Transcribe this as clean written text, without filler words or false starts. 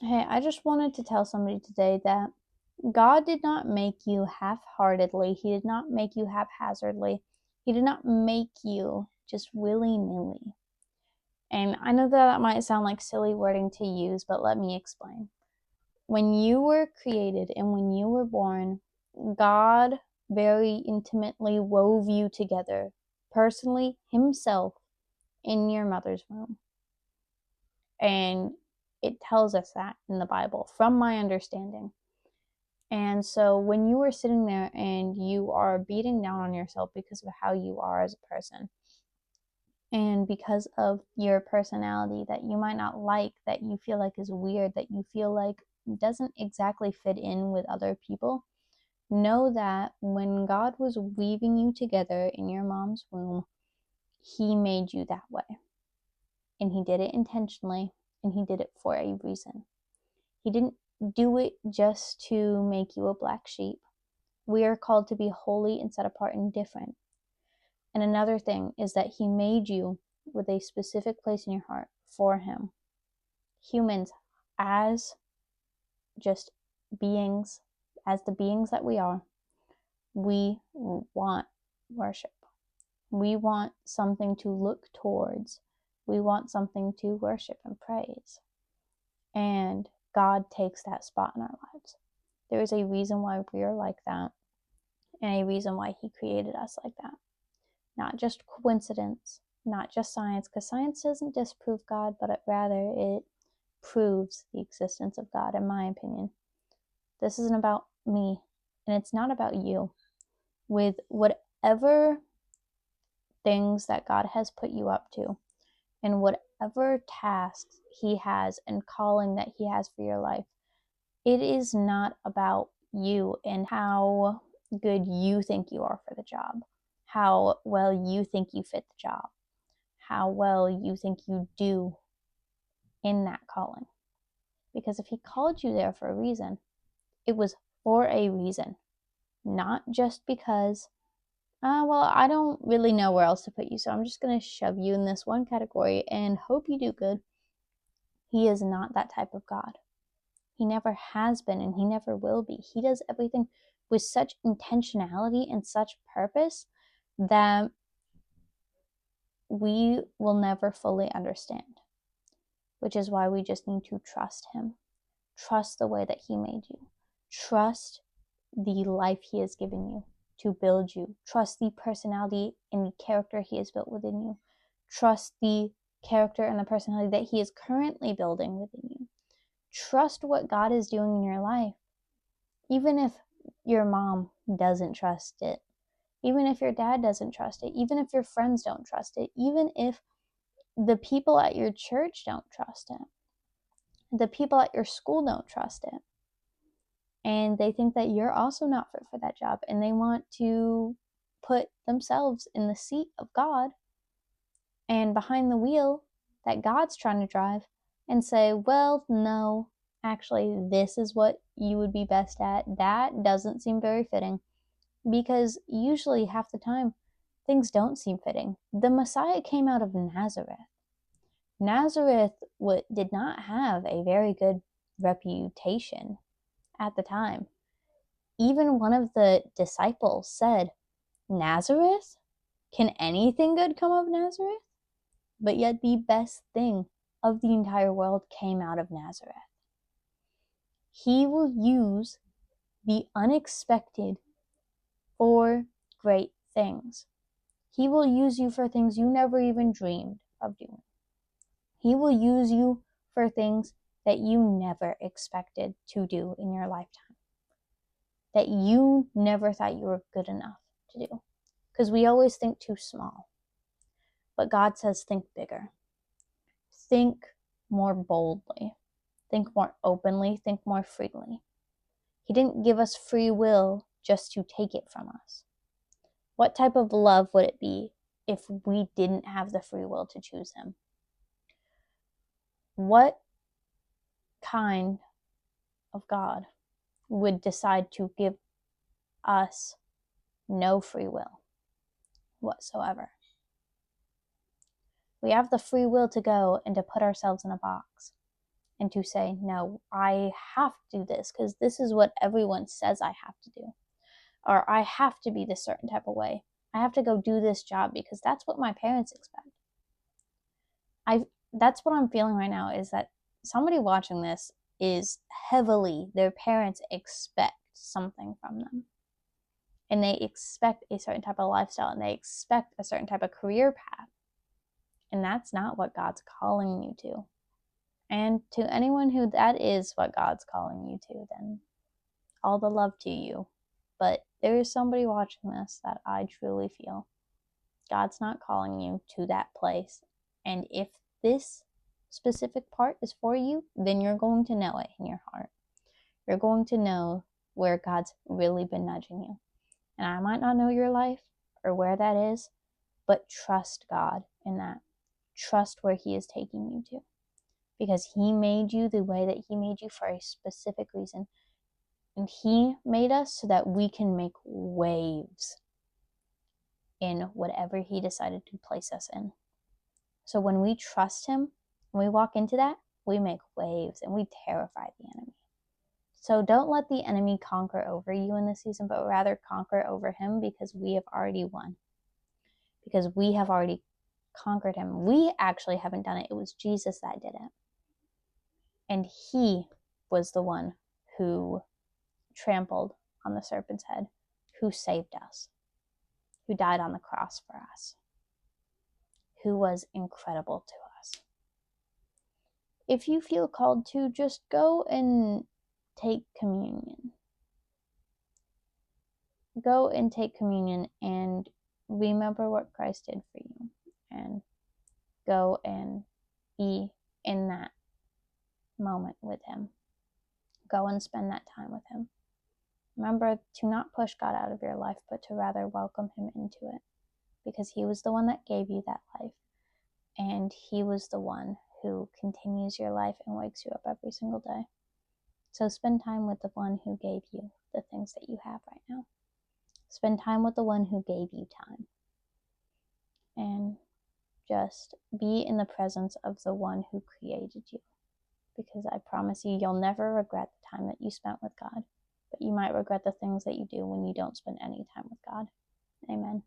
Hey, I just wanted to tell somebody today that God did not make you half-heartedly. He did not make you haphazardly. He did not make you just willy-nilly. And I know that might sound like silly wording to use, but let me explain. When you were created and when you were born, God very intimately wove you together, personally, Himself, in your mother's womb. And it tells us that in the Bible, from my understanding. And so when you are sitting there and you are beating down on yourself because of how you are as a person, and because of your personality that you might not like, that you feel like is weird, that you feel like doesn't exactly fit in with other people, know that when God was weaving you together in your mom's womb, He made you that way. And He did it intentionally, and He did it for a reason. He didn't do it just to make you a black sheep. We are called to be holy and set apart and different. And another thing is that He made you with a specific place in your heart for Him. Humans, as just beings, as the beings that we are, we want worship. We want something to look towards. We want something to worship and praise. And God takes that spot in our lives. There is a reason why we are like that, and a reason why He created us like that. Not just coincidence, not just science, because science doesn't disprove God, but rather it proves the existence of God, in my opinion. This isn't about me, and it's not about you. With whatever things that God has put you up to, and whatever tasks He has and calling that He has for your life, it is not about you and how good you think you are for the job, how well you think you fit the job, how well you think you do in that calling. Because if He called you there for a reason, it was for a reason, not just because, well, I don't really know where else to put you, so I'm just going to shove you in this one category and hope you do good. He is not that type of God. He never has been, and He never will be. He does everything with such intentionality and such purpose that we will never fully understand, which is why we just need to trust Him. Trust the way that He made you. Trust the life He has given you to build you. Trust the personality and the character He has built within you. Trust the character and the personality that He is currently building within you. Trust what God is doing in your life. Even if your mom doesn't trust it, even if your dad doesn't trust it, even if your friends don't trust it, even if the people at your church don't trust it, the people at your school don't trust it, and they think that you're also not fit for that job, and they want to put themselves in the seat of God and behind the wheel that God's trying to drive and say, well, no, actually, this is what you would be best at. That doesn't seem very fitting. Because usually half the time, things don't seem fitting. The Messiah came out of Nazareth. Nazareth did not have a very good reputation at the time. Even one of the disciples said, Nazareth? Can anything good come of Nazareth? But yet the best thing of the entire world came out of Nazareth. He will use the unexpected for great things. He will use you for things you never even dreamed of doing. He will use you for things that you never expected to do in your lifetime, that you never thought you were good enough to do. Because we always think too small. But God says, think bigger. Think more boldly. Think more openly. Think more freely. He didn't give us free will just to take it from us. What type of love would it be if we didn't have the free will to choose Him? What kind of God would decide to give us no free will whatsoever? We have the free will to go and to put ourselves in a box and to say, no, I have to do this because this is what everyone says I have to do. Or I have to be this certain type of way. I have to go do this job because that's what my parents expect. That's what I'm feeling right now, is that somebody watching this is heavily, their parents expect something from them. And they expect a certain type of lifestyle, and they expect a certain type of career path. And that's not what God's calling you to. And to anyone who that is what God's calling you to, then all the love to you. But there is somebody watching this that I truly feel God's not calling you to that place. And if this specific part is for you, then you're going to know it in your heart. You're going to know where God's really been nudging you. And I might not know your life or where that is, but trust God in that. Trust where He is taking you to. Because He made you the way that He made you for a specific reason. And He made us so that we can make waves in whatever He decided to place us in. So when we trust Him, when we walk into that, we make waves and we terrify the enemy. So don't let the enemy conquer over you in this season, but rather conquer over him, because we have already won. Because we have already conquered him. We actually haven't done it. It was Jesus that did it. And He was the one who trampled on the serpent's head, who saved us, who died on the cross for us, who was incredible to us. If you feel called to, just go and take communion. Go and take communion and remember what Christ did for you, and go and be in that moment with Him. Go and spend that time with Him. Remember to not push God out of your life, but to rather welcome Him into it, because He was the one that gave you that life, and He was the one who continues your life and wakes you up every single day. So spend time with the one who gave you the things that you have right now. Spend time with the one who gave you time. And just be in the presence of the one who created you. Because I promise you, you'll never regret the time that you spent with God. But you might regret the things that you do when you don't spend any time with God. Amen.